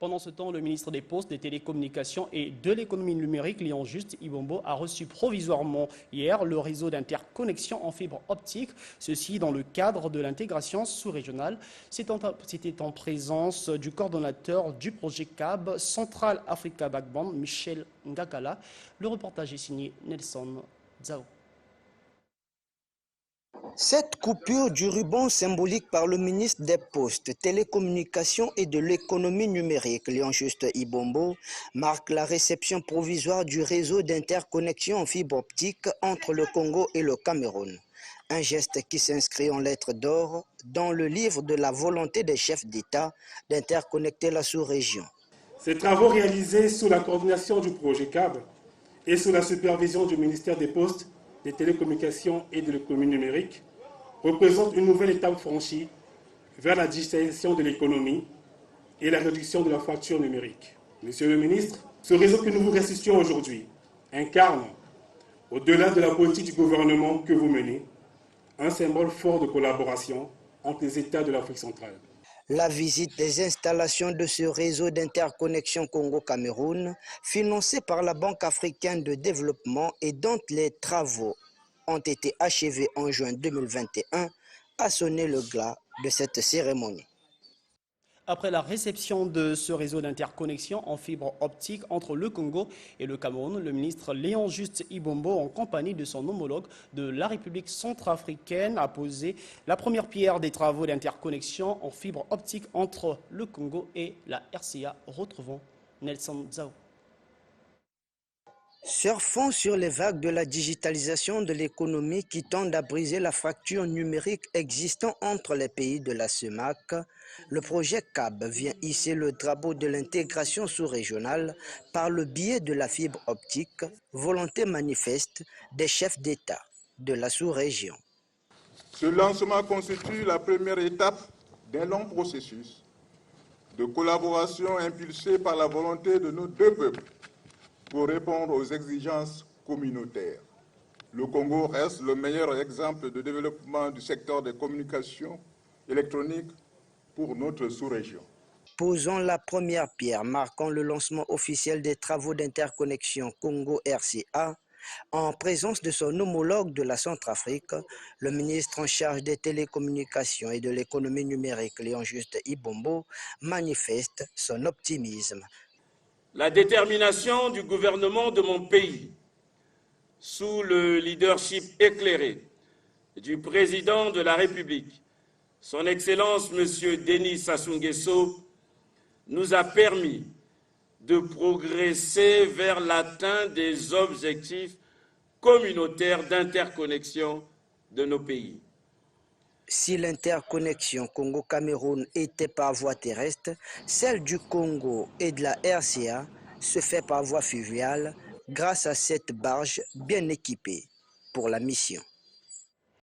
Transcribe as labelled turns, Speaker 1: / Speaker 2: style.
Speaker 1: Pendant ce temps, le ministre des Postes, des Télécommunications et de l'économie numérique, Léon Juste Ibombo, a reçu provisoirement hier le réseau d'interconnexion en fibre optique, ceci dans le cadre de l'intégration sous-régionale. C'était en présence du coordonnateur du projet CAB, Central Africa Backbone, Michel Ngakala. Le reportage est signé Nelson Zhao.
Speaker 2: Cette coupure du ruban symbolique par le ministre des Postes, Télécommunications et de l'économie numérique, Léon Juste Ibombo, marque la réception provisoire du réseau d'interconnexion en fibre optique entre le Congo et le Cameroun. Un geste qui s'inscrit en lettres d'or dans le livre de la volonté des chefs d'État d'interconnecter la sous-région.
Speaker 3: Ces travaux réalisés sous la coordination du projet CAB et sous la supervision du ministère des Postes, des Télécommunications et de l'économie numérique représente une nouvelle étape franchie vers la digitalisation de l'économie et la réduction de la fracture numérique. Monsieur le ministre, ce réseau que nous vous restituons aujourd'hui incarne, au-delà de la politique du gouvernement que vous menez, un symbole fort de collaboration entre les États de l'Afrique centrale.
Speaker 2: La visite des installations de ce réseau d'interconnexion Congo-Cameroun, financé par la Banque africaine de développement et dont les travaux ont été achevés en juin 2021, a sonné le glas de cette cérémonie.
Speaker 1: Après la réception de ce réseau d'interconnexion en fibre optique entre le Congo et le Cameroun, le ministre Léon Juste Ibombo, en compagnie de son homologue de la République centrafricaine, a posé la première pierre des travaux d'interconnexion en fibre optique entre le Congo et la RCA. Retrouvons Nelson Zhao.
Speaker 2: Surfons sur les vagues de la digitalisation de l'économie qui tendent à briser la fracture numérique existant entre les pays de la CEMAC, le projet CAB vient hisser le drapeau de l'intégration sous-régionale par le biais de la fibre optique, volonté manifeste des chefs d'État de la sous-région.
Speaker 4: Ce lancement constitue la première étape d'un long processus de collaboration impulsé par la volonté de nos deux peuples pour répondre aux exigences communautaires. Le Congo reste le meilleur exemple de développement du secteur des communications électroniques pour notre sous-région.
Speaker 2: Posons la première pierre marquant le lancement officiel des travaux d'interconnexion Congo-RCA en présence de son homologue de la Centrafrique, le ministre en charge des télécommunications et de l'économie numérique, Léon Juste Ibombo, manifeste son optimisme.
Speaker 5: La détermination du gouvernement de mon pays, sous le leadership éclairé du président de la République, son Excellence M. Denis Sassou Nguesso, nous a permis de progresser vers l'atteinte des objectifs communautaires d'interconnexion de nos pays.
Speaker 2: Si l'interconnexion Congo-Cameroun était par voie terrestre, celle du Congo et de la RCA se fait par voie fluviale grâce à cette barge bien équipée pour la mission.